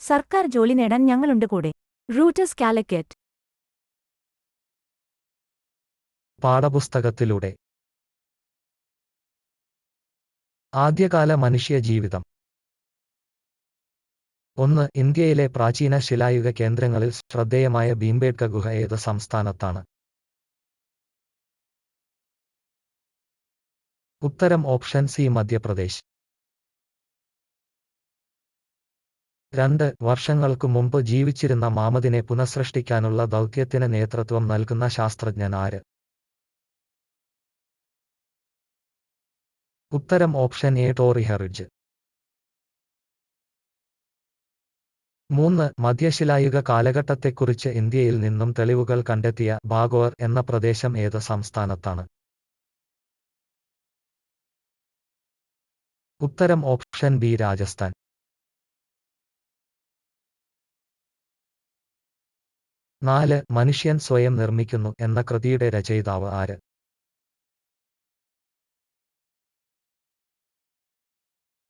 സർക്കാർ ജോലി നേടാൻ ഞങ്ങളുണ്ട് കൂടെ. റൂട്ടസ് കാലിക്കറ്റ്. പാഠപുസ്തകത്തിലൂടെ ആദ്യകാല മനുഷ്യ ജീവിതം. 1. ഇന്ത്യയിലെ പ്രാചീന ശിലായുഗ കേന്ദ്രങ്ങളിൽ ശ്രദ്ധേയമായ ഭീംബേട്ക ഗുഹ ഏത് സംസ്ഥാനത്താണ്? ഉത്തരം ഓപ്ഷൻ സി മധ്യപ്രദേശ്. 2. വർഷങ്ങൾക്കു മുമ്പ് ജീവിച്ചിരുന്ന മാമദിനെ പുനഃസൃഷ്ടിക്കാനുള്ള ദൗത്യത്തിന് നേതൃത്വം നൽകുന്ന ശാസ്ത്രജ്ഞൻ ആര്? ഉത്തരം ഓപ്ഷൻ എ ടോറി ഹെറിഡ്ജ്. 3. മധ്യശിലായുഗ കാലഘട്ടത്തെക്കുറിച്ച് ഇന്ത്യയിൽ നിന്നും തെളിവുകൾ കണ്ടെത്തിയ ബാഗോർ എന്ന പ്രദേശം ഏത് സംസ്ഥാനത്താണ്? ഉത്തരം ഓപ്ഷൻ ബി രാജസ്ഥാൻ. 4. മനുഷ്യൻ സ്വയം നിർമ്മിക്കുന്നു എന്ന കൃതിയുടെ രചയിതാവ് ആര്?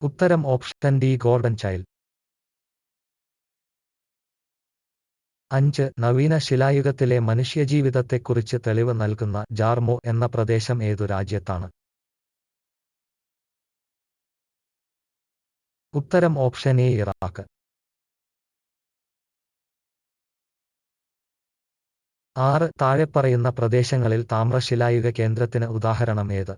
ഉത്തരം ഓപ്ഷൻ ഡി ഗോൾഡൻ ചൈൽഡ്. 5. നവീന ശിലായുഗത്തിലെ മനുഷ്യജീവിതത്തെക്കുറിച്ച് തെളിവ് നൽകുന്ന ജാർമോ എന്ന പ്രദേശം ഏതു രാജ്യത്താണ്? ഉത്തരം ഓപ്ഷൻ എ ഇറാഖ്. 6. താഴെപ്പറയുന്ന പ്രദേശങ്ങളിൽ താമ്രശിലായുഗ കേന്ദ്രത്തിന് ഉദാഹരണം ഏത്?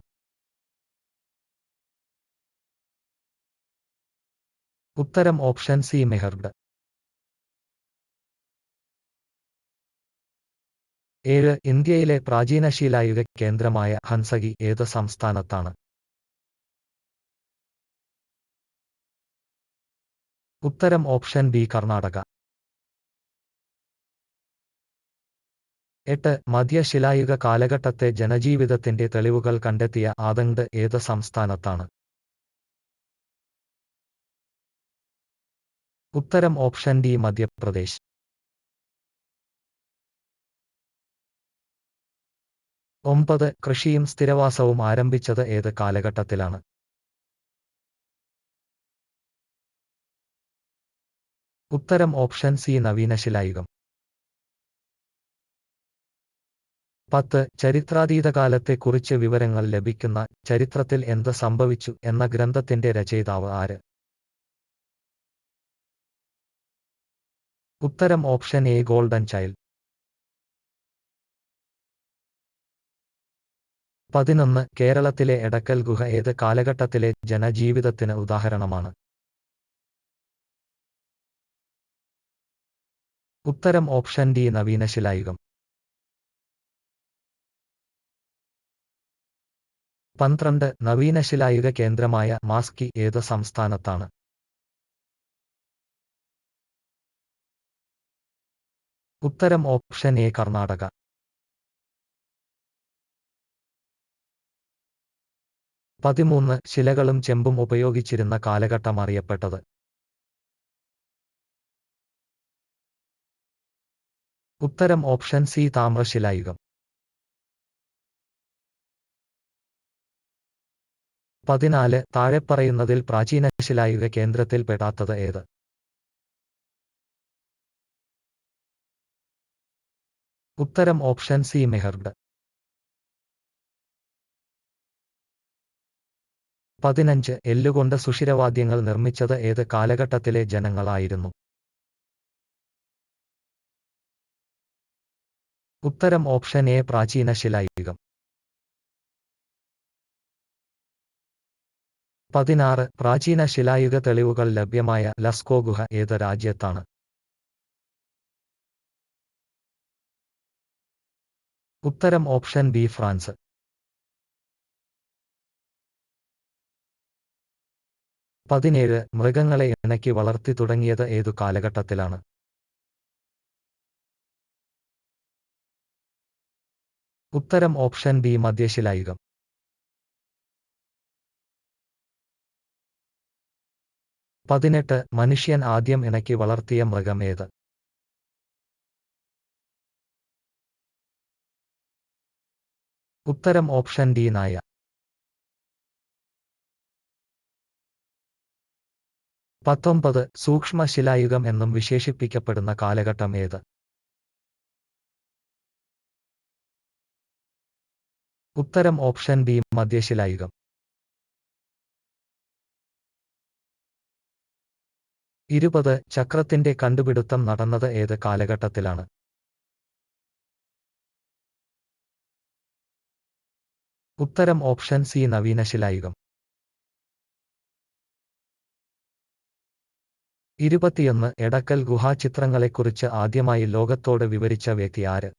ഉത്തരം ഓപ്ഷൻ സി മെഹർഡ്. 7. ഇന്ത്യയിലെ പ്രാചീന ശിലായുഗ കേന്ദ്രമായ ഹൻസഗി ഏത് സംസ്ഥാനത്താണ്? ഉത്തരം ഓപ്ഷൻ ബി കർണാടക. 8. മധ്യശിലായുഗ കാലഘട്ടത്തെ ജനജീവിതത്തിന്റെ തെളിവുകൾ കണ്ടെത്തിയ ആദങ്ട് ഏത് സംസ്ഥാനത്താണ്? ഉത്തരം ഓപ്ഷൻ ഡി മധ്യപ്രദേശ്. 9. കൃഷിയും സ്ഥിരവാസവും ആരംഭിച്ചത് ഏത് കാലഘട്ടത്തിലാണ്? ഉത്തരം ഓപ്ഷൻ സി നവീനശിലായുഗം. 10. ചരിത്രാതീതകാലത്തെക്കുറിച്ച് വിവരങ്ങൾ ലഭിക്കുന്ന ചരിത്രത്തിൽ എന്ത് സംഭവിച്ചു എന്ന ഗ്രന്ഥത്തിന്റെ രചയിതാവ് ആര്? ഉത്തരം ഓപ്ഷൻ എ ഗോൾഡൻ ചൈൽഡ്. 11. കേരളത്തിലെ എടക്കൽ ഗുഹ ഏത് കാലഘട്ടത്തിലെ ജനജീവിതത്തിന് ഉദാഹരണമാണ്? ഉത്തരം ഓപ്ഷൻ ഡി നവീനശിലായുഗം. 12. നവീനശിലായുഗ കേന്ദ്രമായ മാസ്കി ഏത് സംസ്ഥാനത്താണ്? ഉത്തരം ഓപ്ഷൻ എ കർണാടക. 13. ശിലകളും ചെമ്പും ഉപയോഗിച്ചിരുന്ന കാലഘട്ടം അറിയപ്പെട്ടത്? ഉത്തരം ഓപ്ഷൻ സി താമ്രശിലായുഗം. 14. താഴെപ്പറയുന്നതിൽ പ്രാചീന ശിലായുഗ കേന്ദ്രത്തിൽ പെടാത്തത് ഏത്? ഉത്തരം ഓപ്ഷൻ സി മെഹർഡ്. 15. എല്ലുകൊണ്ട് സുഷിരവാദ്യങ്ങൾ നിർമ്മിച്ചത് ഏത് കാലഘട്ടത്തിലെ ജനങ്ങളായിരുന്നു? ഉത്തരം ഓപ്ഷൻ എ പ്രാചീന ശിലായുഗം. 16. പ്രാചീന ശിലായുഗ തെളിവുകൾ ലഭ്യമായ ലസ്കോ ഗുഹ ഏത് രാജ്യത്താണ്? ഉത്തരം ഓപ്ഷൻ ബി ഫ്രാൻസ്. 17. മൃഗങ്ങളെ ഇണക്കി വളർത്തി തുടങ്ങിയത് ഏതു കാലഘട്ടത്തിലാണ്? ഉത്തരം ഓപ്ഷൻ ബി മധ്യശിലായുഗം. 18. മനുഷ്യൻ ആദ്യം ഇണക്കി വളർത്തിയ മൃഗം ഏത്? ഉത്തരം ഓപ്ഷൻ ഡി നായ. 19 സൂക്ഷ്മശിലായുഗം എന്നും വിശേഷിപ്പിക്കപ്പെടുന്ന കാലഘട്ടം ഏത്? ഉത്തരം ഓപ്ഷൻ ബി മധ്യശിലായുഗം. 20 ചക്രത്തിന്റെ കണ്ടുപിടുത്തം നടന്നത് ഏത് കാലഘട്ടത്തിലാണ്? ഉത്തരം ഓപ്ഷൻ സി നവീനശിലായുഗം. 21 എടക്കൽ ഗുഹാചിത്രങ്ങളെക്കുറിച്ച് ആദ്യമായി ലോകത്തോട് വിവരിച്ച വ്യക്തി ആര്?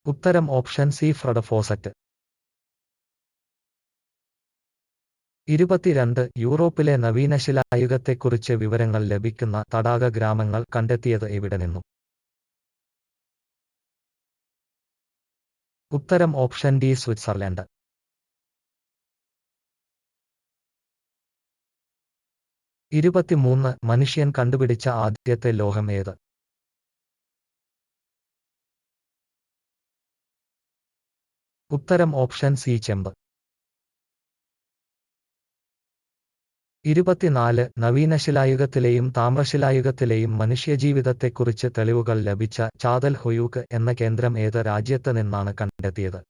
ഉത്തരം ഓപ്ഷൻ സി ഫ്രെഡ് ഫോസറ്റ്. 22 യൂറോപ്പിലെ നവീനശിലായുഗത്തെക്കുറിച്ച് വിവരങ്ങൾ ലഭിക്കുന്ന തടാക ഗ്രാമങ്ങൾ കണ്ടെത്തിയത് എവിടെ നിന്നും? ഉത്തരം ഓപ്ഷൻ ഡി സ്വിറ്റ്സർലൻഡ്. 23 മനുഷ്യൻ കണ്ടുപിടിച്ച ആദ്യത്തെ ലോഹം ഏത്? ഉത്തരം ഓപ്ഷൻ സി ചെമ്പ്. 24 നവീനശിലായുഗത്തിലെയും താമ്രശിലായുഗത്തിലെയും മനുഷ്യജീവിതത്തെക്കുറിച്ച് തെളിവുകൾ ലഭിച്ച ചാതൽ ഹൊയൂക്ക് എന്ന കേന്ദ്രം ഏത് രാജ്യത്ത് നിന്നാണ് കണ്ടെത്തിയത്?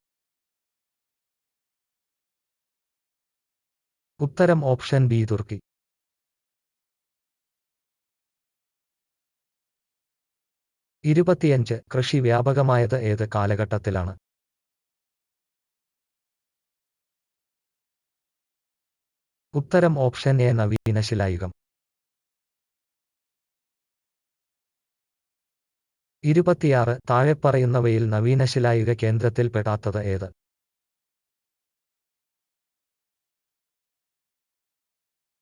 ഉത്തരം ഓപ്ഷൻ ബി തുർക്കി. 25 കൃഷി വ്യാപകമായത് ഏത് കാലഘട്ടത്തിലാണ്? ഉത്തരം ഓപ്ഷൻ എ നവീനശിലായുഗം. 26 താഴെപ്പറയുന്നവയിൽ നവീനശിലായുഗ കേന്ദ്രത്തിൽ പെടാത്തത് ഏത്?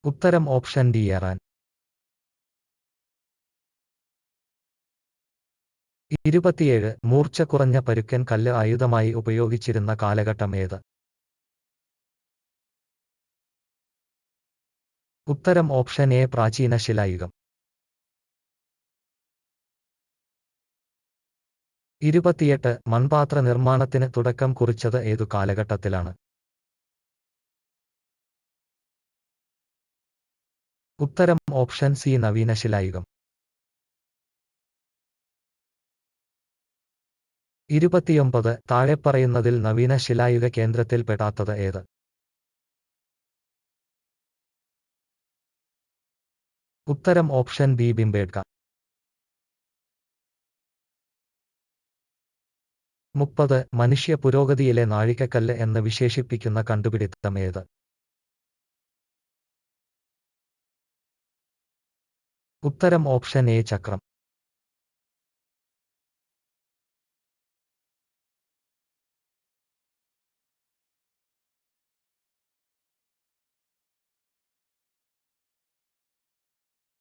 ഉത്തരം ഓപ്ഷൻ ഡി ഇറാൻ. 27 മൂർച്ച കുറഞ്ഞ പരുക്കൻ കല്ല് ആയുധമായി ഉപയോഗിച്ചിരുന്ന കാലഘട്ടം ഏത്? ഉത്തരം ഓപ്ഷൻ എ പ്രാചീന ശിലായുഗം. 28 മൺപാത്ര നിർമ്മാണത്തിന് തുടക്കം കുറിച്ചത് ഏതു കാലഘട്ടത്തിലാണ്? ഉത്തരം ഓപ്ഷൻ സി നവീനശിലായുഗം. 29 താഴെപ്പറയുന്നതിൽ നവീനശിലായുഗ കേന്ദ്രത്തിൽ പെടാത്തത് ഏത്? ഉത്തരം ഓപ്ഷൻ ബി ഭീംബേട്ക. 30 മനുഷ്യ പുരോഗതിയിലെ നാഴികക്കല്ല് എന്ന് വിശേഷിപ്പിക്കുന്ന കണ്ടുപിടുത്തം ഏത്? ഉത്തരം ഓപ്ഷൻ എ ചക്രം.